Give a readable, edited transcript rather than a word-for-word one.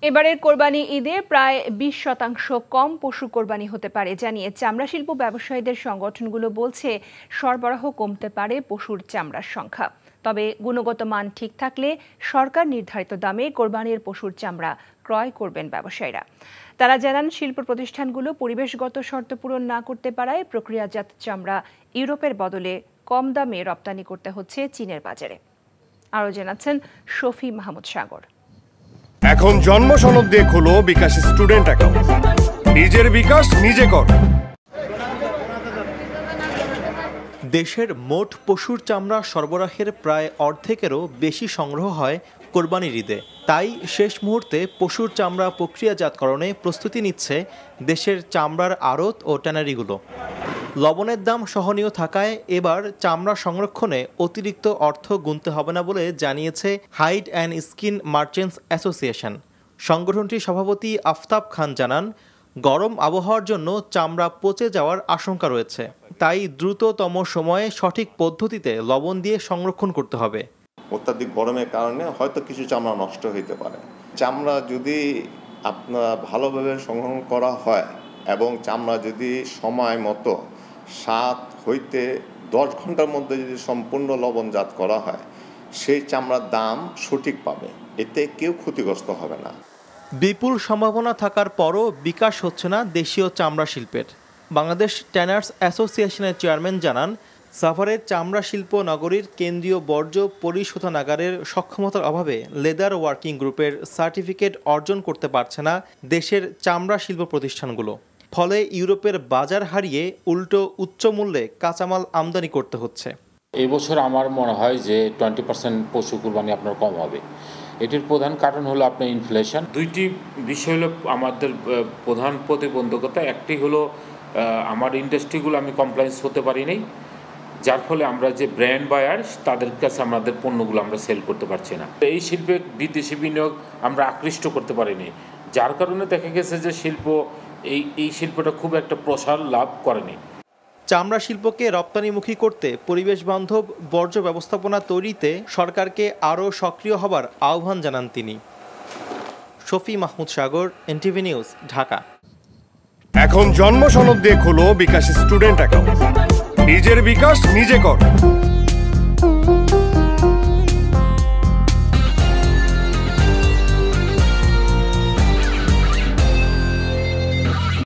এবারের কোরবানি ঈদে প্রায় 20% কম পশু কোরবানি হতে পারে জানিয়ে চামড়া শিল্প ব্যবসায়ীদের সংগঠনগুলো বলছে সরবরাহ কমতে পারে পশুর চামড়ার সংখ্যা। তবে গুণগত মান ঠিক থাকলে সরকার নির্ধারিত দামে কোরবানির পশুর চামড়া ক্রয় করবেন ব্যবসায়ীরা। তারা জানান শিল্প প্রতিষ্ঠানগুলো পরিবেশগত শর্ত পূরণ না করতে পারায় প্রক্রিয়াজাত চামড়া ইউরোপের বদলে কম দামে রপ্তানি করতে হচ্ছে চীনের বাজারে। আরও জানাচ্ছেন শফি মাহমুদ সাগর। এখন জন্ম সনদ দিয়ে খোলো বিকাশ স্টুডেন্ট অ্যাকাউন্ট। নিজের বিকাশ নিজে কর। দেশের মোট পশুর চামড়া সরবরাহের প্রায় অর্ধেকেরও বেশি সংগ্রহ হয় কোরবানির ঈদে। তাই শেষ মুহূর্তে পশুর চামড়া প্রক্রিয়াজাতকরণে প্রস্তুতি নিচ্ছে দেশের চামড়ার আড়ত ও ট্যানারিগুলো। লবণের দাম সহনীয় থাকায় এবার চামড়া সংরক্ষণে অতিরিক্ত অর্থ গুনতে হবে না বলে জানিয়েছে hide and skin merchants association. সংগঠনটির সভাপতি আফতাব খান জানান, গরম আবহাওয়ার জন্য চামড়া পচে যাওয়ার আশঙ্কা রয়েছে, তাই দ্রুততম সময়ে সঠিক পদ্ধতিতে লবণ দিয়ে সংরক্ষণ করতে হবে। অত্যাধিক গরমের কারণে হয়তো কিছু চামড়া নষ্ট হতে পারে। চামড়া যদি আপনার ভালোভাবে সংরক্ষণ করা হয় এবং চামড়া যদি সময় মতো 7 হইতে 10 ঘন্টার মধ্যে যদি সম্পূর্ণ লবণজাত করা হয়, সেই চামড়ার দাম সঠিক পাবে, এতে কেউ ক্ষতিগ্রস্ত হবে না। বিপুল সম্ভাবনা থাকার পরও বিকাশ হচ্ছে না দেশীয় চামড়া শিল্পের। বাংলাদেশ ট্যানার্স অ্যাসোসিয়েশনের চেয়ারম্যান জানান, সাভারের চামড়া শিল্প নগরীর কেন্দ্রীয় বর্জ্য পরিশোধনাগারের সক্ষমতার অভাবে লেদার ওয়ার্কিং গ্রুপের সার্টিফিকেট অর্জন করতে পারছে না দেশের চামড়া শিল্প প্রতিষ্ঠানগুলো। ফলে ইউরোপের বাজার হারিয়ে উল্টো উচ্চ মূল্যে কাঁচামাল আমদানি করতে হচ্ছে। এই বছর আমার মনে হয় যে 20% পশু কুরবানি আপনার কম হবে। এটির প্রধান কারণ হলো আপনার ইনফ্লেশন। দুইটি বিষয় হলো আমাদের প্রধান প্রতিবন্ধকতা। একটি হলো আমার ইন্ডাস্ট্রিগুলো আমি কমপ্লায়েন্স হতে পারি নাই, যার ফলে আমরা যে ব্র্যান্ড বায়ার তাদের কাছে আমাদের পণ্যগুলো আমরা সেল করতে পারছি না। এই শিল্পে বিদেশি বিনিয়োগ আমরা আকৃষ্ট করতে পারিনি, যার কারণে দেখা গেছে যে এই শিল্পটা খুব একটা প্রসার লাভ করেনি। চামড়া শিল্পকে রপ্তানিমুখী করতে পরিবেশ বান্ধব বর্জ্য ব্যবস্থাপনা তৈরিতে সরকারকে আরও সক্রিয় হবার আহ্বান জানান তিনি। শফি মাহমুদ সাগর, এনটিভি নিউজ, ঢাকা। এখন জন্ম সনদ দিয়ে খোলো বিকাশ স্টুডেন্ট অ্যাকাউন্ট। নিজের বিকাশ নিজে কর।